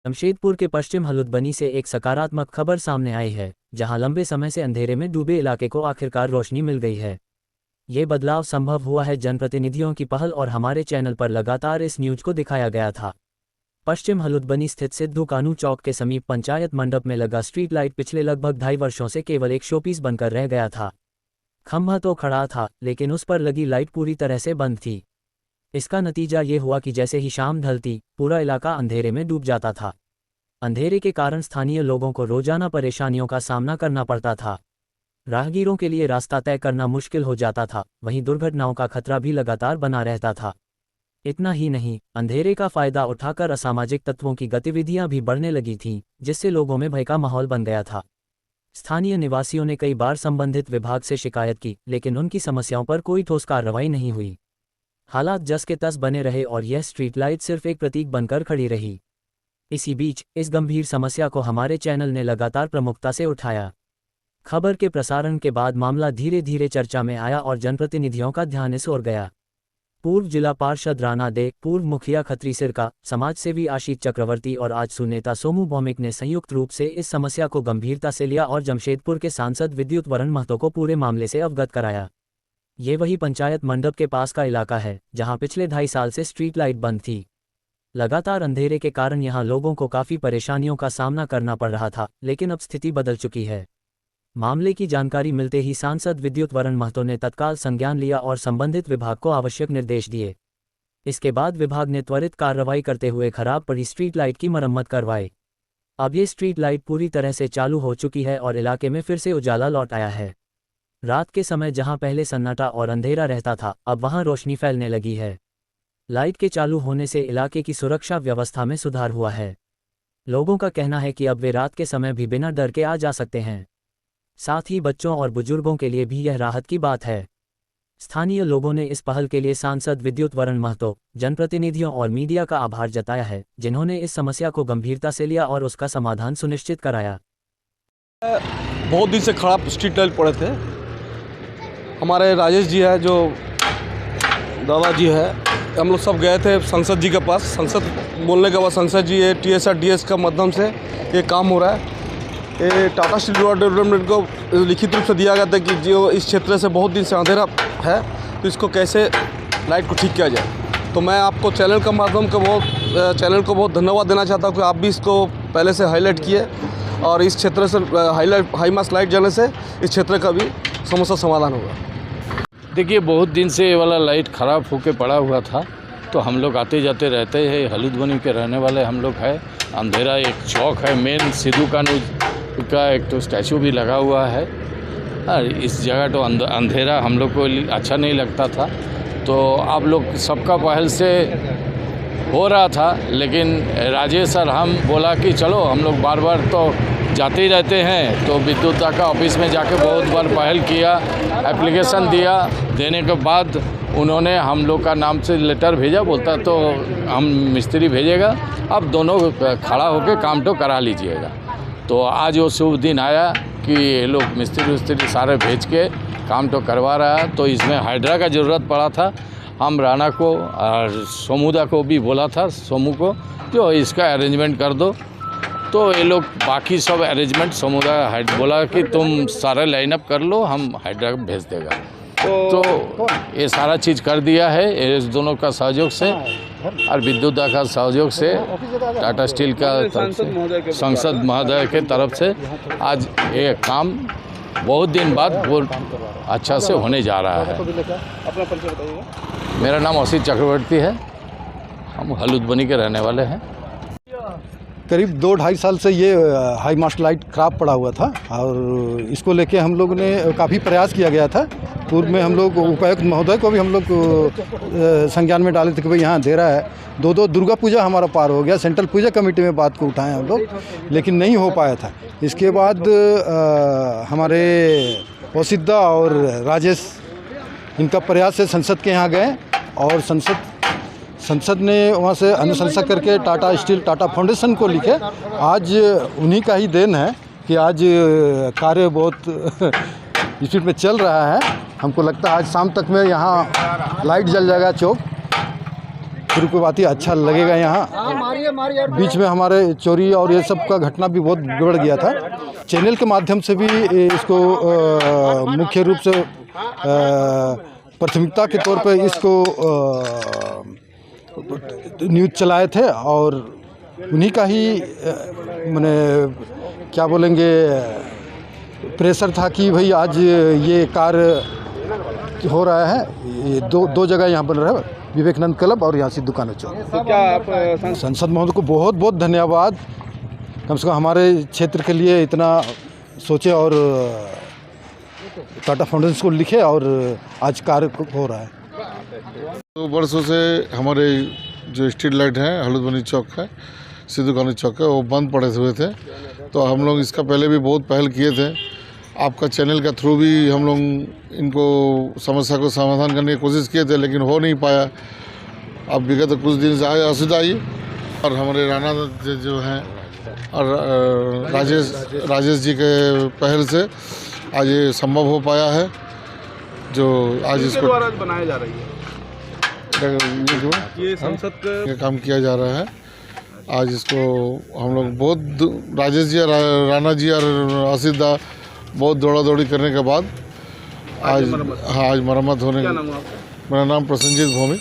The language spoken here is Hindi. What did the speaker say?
जमशेदपुर के पश्चिम हलुद्बनी से एक सकारात्मक खबर सामने आई है, जहां लंबे समय से अंधेरे में डूबे इलाके को आखिरकार रोशनी मिल गई है। ये बदलाव संभव हुआ है जनप्रतिनिधियों की पहल और हमारे चैनल पर लगातार इस न्यूज को दिखाया गया था। पश्चिम हलुद्बनी स्थित सिद्धू कानू चौक के समीप पंचायत मंडप में लगा स्ट्रीट लाइट पिछले लगभग 2.5 वर्षों से केवल एक शोपीस बनकर रह गया था। खंभा तो खड़ा था, लेकिन उस पर लगी लाइट पूरी तरह से बंद थी। इसका नतीजा ये हुआ कि जैसे ही शाम ढलती, पूरा इलाका अंधेरे में डूब जाता था। अंधेरे के कारण स्थानीय लोगों को रोजाना परेशानियों का सामना करना पड़ता था। राहगीरों के लिए रास्ता तय करना मुश्किल हो जाता था, वहीं दुर्घटनाओं का खतरा भी लगातार बना रहता था। इतना ही नहीं, अंधेरे का फायदा उठाकर असामाजिक तत्वों की गतिविधियां भी बढ़ने लगी थीं, जिससे लोगों में भय का माहौल बन गया था। स्थानीय निवासियों ने कई बार संबंधित विभाग से शिकायत की, लेकिन उनकी समस्याओं पर कोई ठोस कार्रवाई नहीं हुई। हालात जस के तस बने रहे और यह स्ट्रीट लाइट सिर्फ एक प्रतीक बनकर खड़ी रही। इसी बीच इस गंभीर समस्या को हमारे चैनल ने लगातार प्रमुखता से उठाया। खबर के प्रसारण के बाद मामला धीरे धीरे चर्चा में आया और जनप्रतिनिधियों का ध्यान इस ओर गया। पूर्व जिला पार्षद राणा दे, पूर्व मुखिया खत्री सिरका, समाजसेवी आशीष चक्रवर्ती और आजसू नेता सोमू भौमिक ने संयुक्त रूप से इस समस्या को गंभीरता से लिया और जमशेदपुर के सांसद विद्युत वरण महतो को पूरे मामले से अवगत कराया। ये वही पंचायत मंडप के पास का इलाका है, जहां पिछले 2.5 साल से स्ट्रीट लाइट बंद थी। लगातार अंधेरे के कारण यहां लोगों को काफ़ी परेशानियों का सामना करना पड़ रहा था, लेकिन अब स्थिति बदल चुकी है। मामले की जानकारी मिलते ही सांसद विद्युत वरण महतो ने तत्काल संज्ञान लिया और संबंधित विभाग को आवश्यक निर्देश दिए। इसके बाद विभाग ने त्वरित कार्रवाई करते हुए खराब पड़ी स्ट्रीट लाइट की मरम्मत करवाई। अब ये स्ट्रीट लाइट पूरी तरह से चालू हो चुकी है और इलाके में फिर से उजाला लौट आया है। रात के समय जहां पहले सन्नाटा और अंधेरा रहता था, अब वहां रोशनी फैलने लगी है। लाइट के चालू होने से इलाके की सुरक्षा व्यवस्था में सुधार हुआ है। लोगों का कहना है कि अब वे रात के समय भी बिना डर के आ जा सकते हैं। साथ ही बच्चों और बुजुर्गों के लिए भी यह राहत की बात है। स्थानीय लोगों ने इस पहल के लिए सांसद विद्युत वरण महतो, जनप्रतिनिधियों और मीडिया का आभार जताया है, जिन्होंने इस समस्या को गंभीरता से लिया और उसका समाधान सुनिश्चित कराया। बहुत दिन से खराब स्ट्रीट लाइट पड़े थे। हमारे राजेश जी है, जो दादाजी है, हम लोग सब गए थे संसद जी के पास। संसद बोलने के बाद संसद जी ये TSR-DS का माध्यम से ये काम हो रहा है। ये टाटा स्टील डेवलपमेंट को लिखित रूप से दिया गया था कि जो इस क्षेत्र से बहुत दिन से अंधेरा है, तो इसको कैसे लाइट को ठीक किया जाए। तो मैं आपको चैनल के माध्यम को बहुत धन्यवाद देना चाहता हूँ कि आप भी इसको पहले से हाईलाइट किए और इस क्षेत्र से हाई मास लाइट जाने से इस क्षेत्र का भी समस्या समाधान होगा। देखिए, बहुत दिन से ये वाला लाइट ख़राब होके पड़ा हुआ था, तो हम लोग आते जाते रहते हैं। हलुद्बनी के रहने वाले हम लोग हैं। अंधेरा एक चौक है, मेन सिद्धू कानू का एक तो स्टैचू भी लगा हुआ है और इस जगह तो अंधेरा हम लोग को अच्छा नहीं लगता था। तो आप लोग सबका पहल से हो रहा था, लेकिन राजेश सर हम बोला कि चलो हम लोग बार बार तो जाते ही रहते हैं, तो विद्युत का ऑफिस में जाके बहुत बार पहल किया, एप्लीकेशन दिया। देने के बाद उन्होंने हम लोग का नाम से लेटर भेजा, बोलता तो हम मिस्त्री भेजेगा, अब दोनों खड़ा होकर काम तो करा लीजिएगा। तो आज वो शुभ दिन आया कि ये लोग मिस्त्री सारे भेज के काम तो करवा रहा है। तो इसमें हाइड्रा का ज़रूरत पड़ा था। हम राणा को और सोमूदा को भी बोला था, सोमू को, जो इसका अरेंजमेंट कर दो। तो ये लोग बाकी सब अरेंजमेंट सोमूदा बोला कि तुम सारा लाइनअप कर लो, हम हाइड्रा भेज देगा। तो ये सारा चीज़ कर दिया है इस दोनों का सहयोग से और विद्युत का सहयोग से, टाटा स्टील का तरफ से, सांसद महोदय के तरफ से आज ये काम बहुत दिन बाद बहुत अच्छा से होने जा रहा है। अपना परिचय बताइएगा। मेरा नाम आशीष चक्रवर्ती है, हम हलुद्बनी के रहने वाले हैं। करीब 2-2.5 साल से ये हाई मास्ट लाइट खराब पड़ा हुआ था और इसको लेके हम लोग ने काफ़ी प्रयास किया गया था। पूर्व में हम लोग उपायुक्त महोदय को भी हम लोग संज्ञान में डाले थे कि भाई यहाँ अंधेरा है। 2 दुर्गा पूजा हमारा पार हो गया, सेंट्रल पूजा कमेटी में बात को उठाए हम लोग, लेकिन नहीं हो पाया था। इसके बाद हमारे वसीदा और राजेश, इनका प्रयास से संसद के यहाँ गए और संसद ने वहाँ से अनुशंसा करके टाटा स्टील, टाटा फाउंडेशन को लिखे। आज उन्हीं का ही देन है कि आज कार्य बहुत स्पीड में चल रहा है। हमको लगता है आज शाम तक में यहाँ लाइट जल जाएगा चौक। खुरकुबाती अच्छा लगेगा यहाँ। बीच में हमारे चोरी और ये सब का घटना भी बहुत बिगड़ गया था। चैनल के माध्यम से भी इसको मुख्य रूप से प्राथमिकता के तौर पे इसको न्यूज़ चलाए थे और उन्हीं का ही माने क्या बोलेंगे प्रेशर था कि भाई आज ये कार्य हो रहा है। ये दो जगह यहाँ बन रहा है, विवेकानंद क्लब और यहाँ सिद्धू कान्हू चौक। तो क्या आप संसद महोदय को बहुत बहुत धन्यवाद, कम से कम हमारे क्षेत्र के लिए इतना सोचे और टाटा फाउंडेशन को लिखे और आज कार्य हो रहा है। 2 वर्षों से हमारे जो स्ट्रीट लाइट हैं हलूदबनी चौक है, सिद्धू कान्हू चौक है, वो बंद पड़े हुए थे। तो हम लोग इसका पहले भी बहुत पहल किए थे। आपका चैनल का थ्रू भी हम लोग इनको समस्या को समाधान करने की कोशिश किए थे, लेकिन हो नहीं पाया। अब विगत कुछ दिन से असुविधा आई और हमारे राणा जो हैं और राजेश जी के पहल से आज ये संभव हो पाया है। जो आज इसको बनाया जा रही है, ये संसद का काम किया जा रहा है। आज इसको हम लोग बहुत राजेश जी और राणा जी और आसिफ दा बहुत दौड़ा दौड़ी करने के बाद आज मरम्मत होने। मेरा नाम प्रसन्नजीत भौमिक।